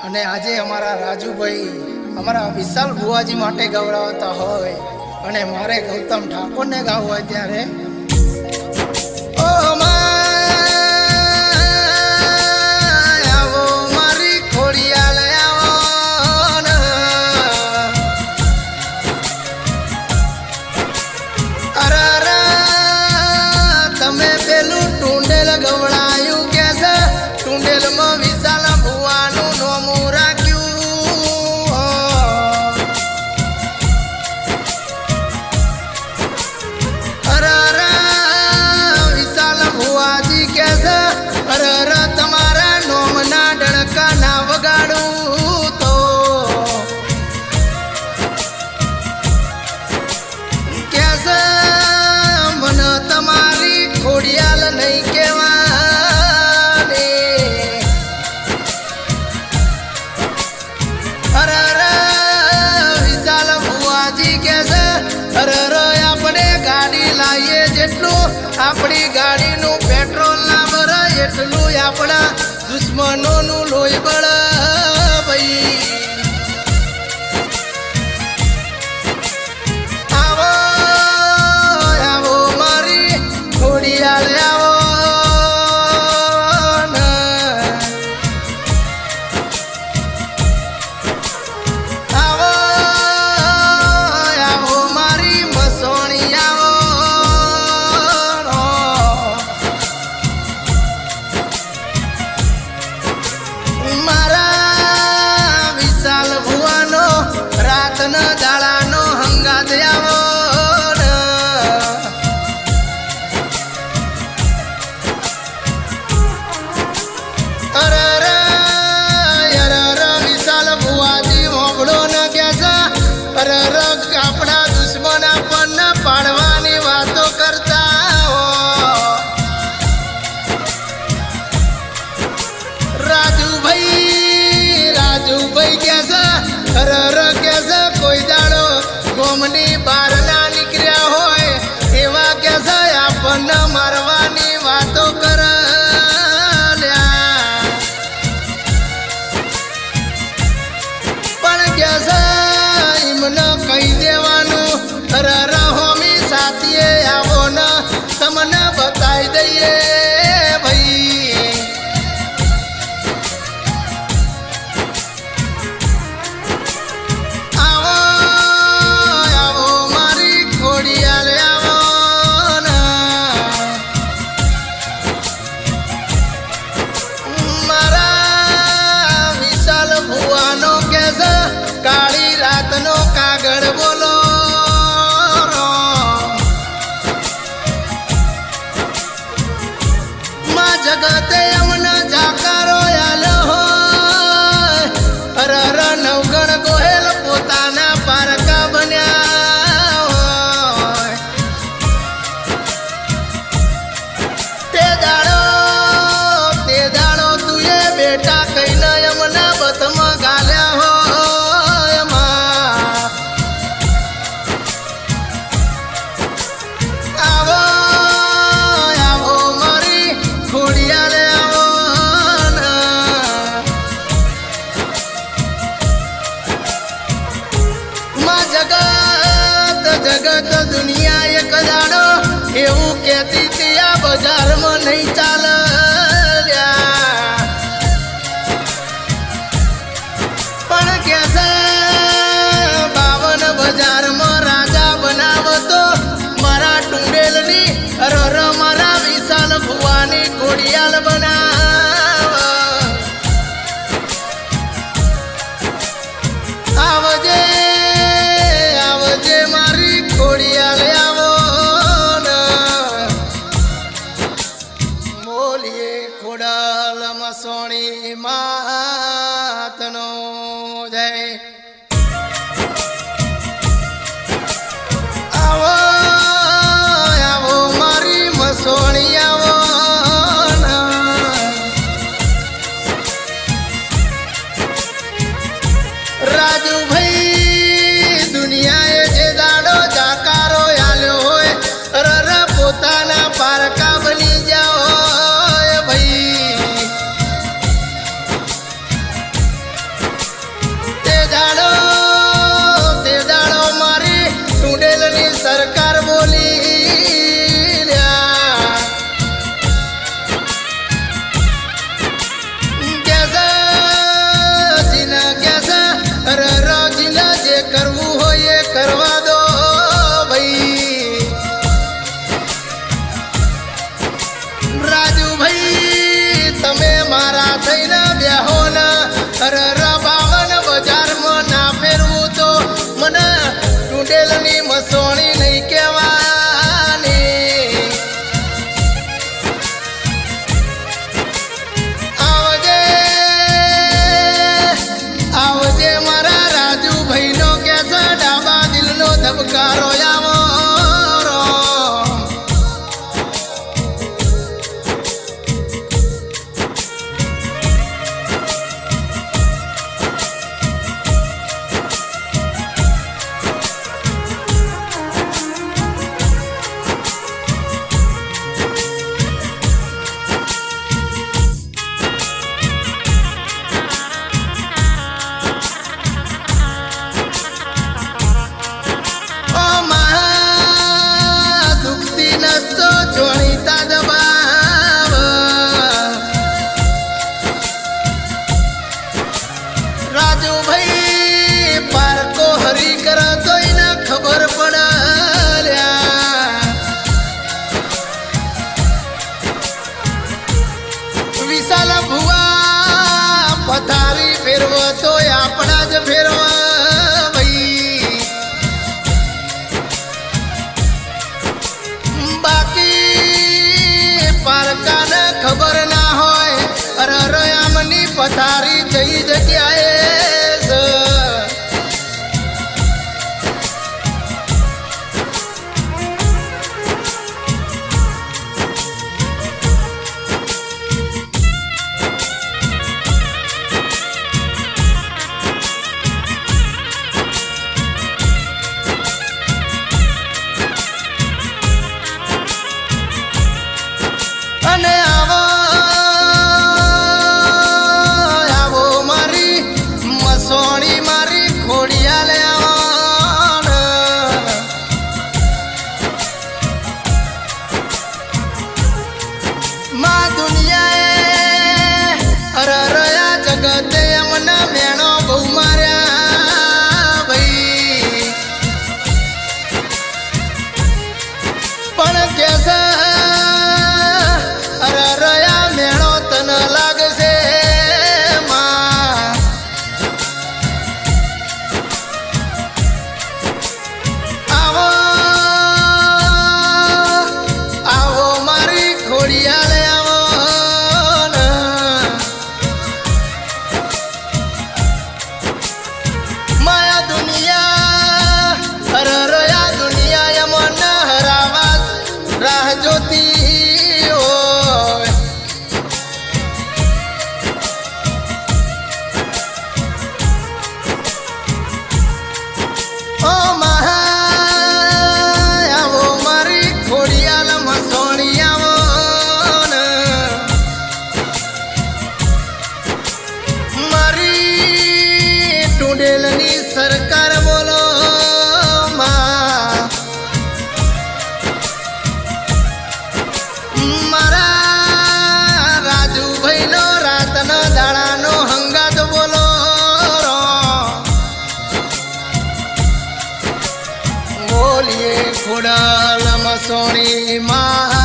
અને આજે અમારા રાજુભાઈ અમારા વિશાલ ભુવાજી માટે ગવડાવતા હોય અને મારે ગૌતમ ઠાકોરને ગાવું હોય ત્યારે આપણી ગાડીનું પેટ્રોલ ના ભરાય એટલું આપણા દુશ્મનોનું લોહી બળે ભાઈ. આવો આવો મારી ખોડિયાલ આવો આવો આવો મારી મસોણી આવો દાડાનો હંગાત આવો વિશાલ ભુવાજી મોગળો ન કેસા આપણા દુશ્મન આપણને પાડવાની વાતો કરતા રાજુભાઈ કેસા કેસા કોઈ દાડો ગોમની બહાર ના નીકળ્યા હોય એવા કેસા આપણને મારવાની વાતો કર પણ કેસા એમને કહી દેવાનું હોમી સાથીએ આવો ને તમને બતાવી દઈએ ભાઈ. કાળી રાતનો કાગળ બોલો માં જગતે અમને જાકારો આલ્યો હોય નવગણ ગોહેલ પોતાના પારકા બન્યા હોય તે દાડો તુએ બેટા કહીને અમને બતમાં ગાલ્યા હોય. જગત દુનિયા એક દાડો એવું કહેતી હતી આ બજારમાં નહીં ચાલે પણ કેસે 52 બજારમાં રાજા બનાવતો મારા ટુંડેલની મારા વિશાલ ભુવાની ખોડિયાલ બનાવ આવજે મારી ખોડિયાલ આવો મોલીએ ખોડાલ મસોણી માતનો જય. આવો આવો મારી મસોણી આવો રાજુભાઈ દુનિયાએ જે દાડો જાકારો આલ્યો હોય પોતાના પારકા બની જાઓ ભાઈ. મની પથારી જઈ જગ્યાએ છે. અને આવો મારી મસોણી મારી ખોડિયાલે મા દુનિયાએ અરરયા જગતે એમના મેણો બહુ માર્યા ભાઈ, પણ કેસે સરકાર બોલો મારા રાજુભાઈ નો રાતના દાડાનો હંગાત બોલો. બોલીએ ખોડાલ મસોણી માં